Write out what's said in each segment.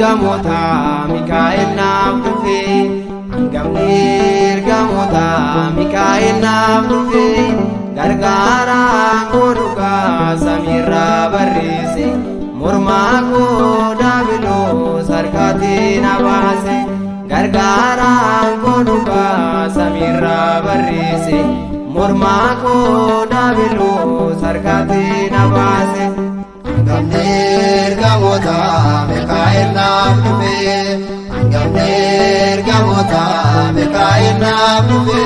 ergamoota Mikaa'el naaf dhufe hangamni ergamoota Mikaa'el naaf dhufe gargaaraan koo dhugaa samiirraa barreesse mormaa koo daabiloos harkaatiin na baase gargaaraan koo dhugaa samiirraa barreesse mormaa koo daabiloos harkaatiin na baase. Hangamni ergamoota Mikaa'el naaf dhufe hangamni ergamoota Mikaa'el naaf dhufe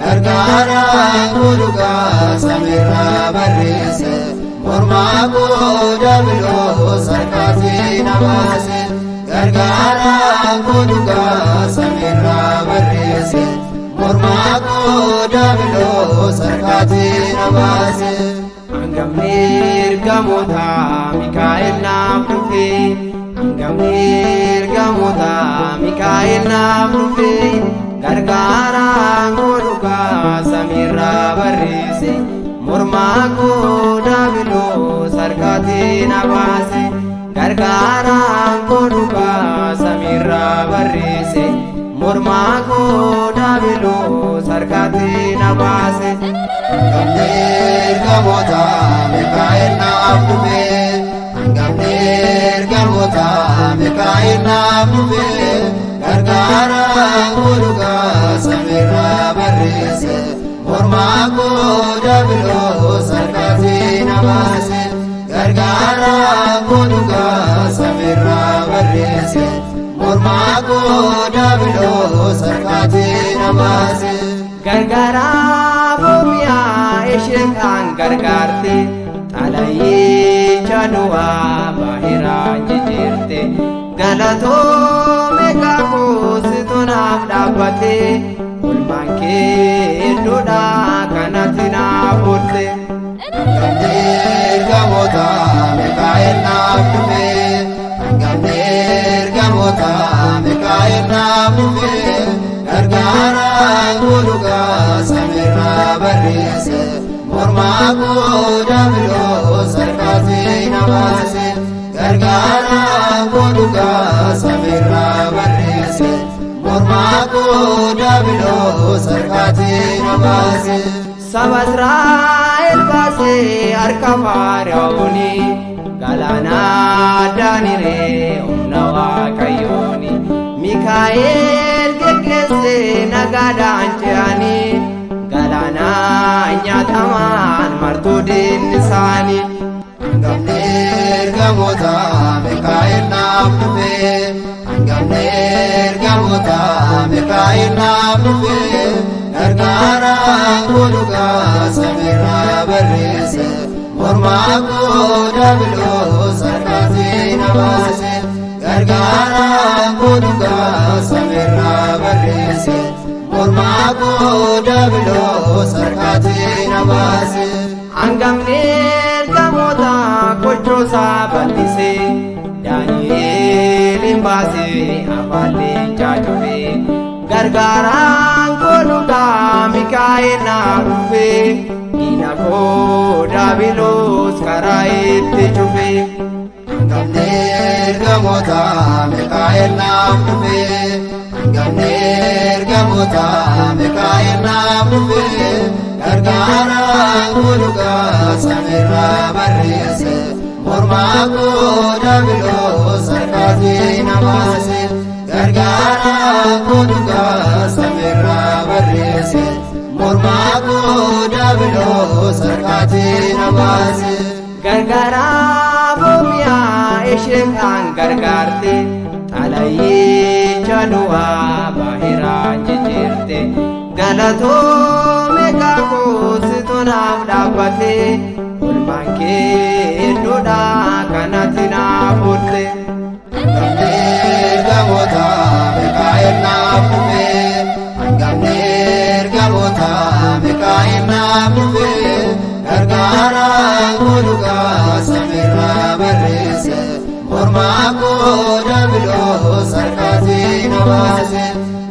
gargaaraan koo dhugaa samiirraa barreesse mormaa koo daabiloos harkaatiin na baase gargaaraan koo dhugaa samiirraa barreesse mormaa koo daabiloos harkaatiin na baase. Hangamni ergamoota Mikaa'el naaf dhufe hangamni ergamoota Mikaa'el naaf dhufe gargaaraan koo dhugaa samiirraa barreesse mormaa koo daabiloos harkaatiin na baase gargaaraan koo dhugaa samiirraa barreesse mormaa koo daabiloos harkaatiin na baase. Hangamni ergamoota Mikaa'el naaf dhufe hangamni ergamoota Mikaa'el naaf dhufe gargaaraan koo dhugaa samiirraa barreesse mormaa koo daabiloos harkaatiin na baase gargaaraan koo dhugaa samiirraa barreesse mormaa koo daabiloos harkaatiin na baase. Gargaaraa boomiyaa ishee kan gargaarte xalayii chanuwaa baahiraan jijjiirte galatoome kaakositu naaf dhaabbate olmaan kee hedduudhaa kanatti naaf oolte. Hangamni ergamoota Mikaa'el naaf dhufe hangamni ergamoota Mikaa'el naaf dhufe gargaaraan koo dhugaa samiirraa barreesse mormaa koo daabiloos harkaatiin na baase gargaaraan koo dhugaa samiirraa barreesse mormaa koo daabiloos harkaatiin na baase. Saba Israa'el baasee harka Faara'ooni galaanaa daaniree humna Waaqayyooni Mikaa'el geggeessee nagaadhaan ce'anii galaanaa nyaatamaan martuu diinni isaanii. Hangamni ergamoota Mikaa'el naaf dhufe hangamni ergamoota Mikaa'el naaf dhufe gargaaraan koo dhugaa samiirraa barreesse mormaa koo daabiloos harkaatiin na baase gargaaraan koo dhugaa samiirraa barreesse mormaa koo daabiloos harkaatiin na baase. Hangamni ergamoota kochoosaa bal'isee Daani'eel baasee afaan leencaa cufee gargaaraan koo dhugaa Mikaa'el naaf dhufe diina koo daabiloos karaa itti cufe. Hangamni ergamoota Mikaa'el naaf dhufe hangamni ergamoota Mikaa'el naaf dhufe gargaaraan koo dhugaa samiirraa barreesse mormaa koo daabiloos harkaatiin na baase gargaaraan koo dhugaa samiirraa barreesse mormaa koo daabiloos harkaatiin na baase. Gargaaraa boomiyaa ishee kan gargaarte xalayii chanuwaa baahiraan jijjiirte galatoome kaakositu naaf dhaabbate olmaan kee hedduudhaa kanatti naaf oolte. Hangamni ergamoota Mikaa'el naaf dhufe hangamni ergamoota Mikaa'el naaf dhufe gargaaraan koo dhugaa samiirraa barreesse mormaa koo daabiloos harkaatiin na baase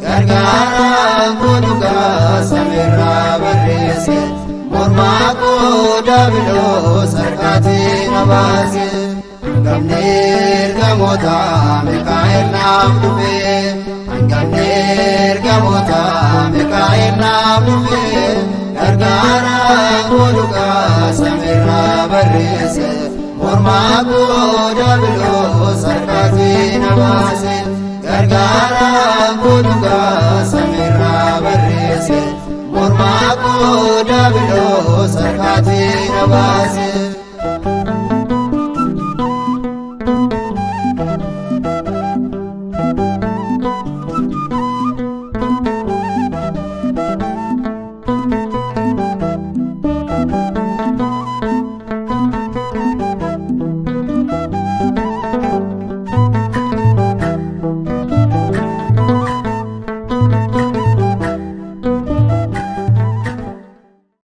gargaaraan koo dhugaa samiirraa barreesse mormaa koo daabiloos harkaatiin na baase. Hangamni ergamoota Mikaa'el naaf dhufe hangafni ergamoota Mikaa'el naaf dhufe gargaara godhugaa samiirraa barreesse mormaa koo diiyaabiloos harkaatii na baase gargaara godhugaa samiirraa barreesse mormaa koo diiyaabiloos harkaatii na baase.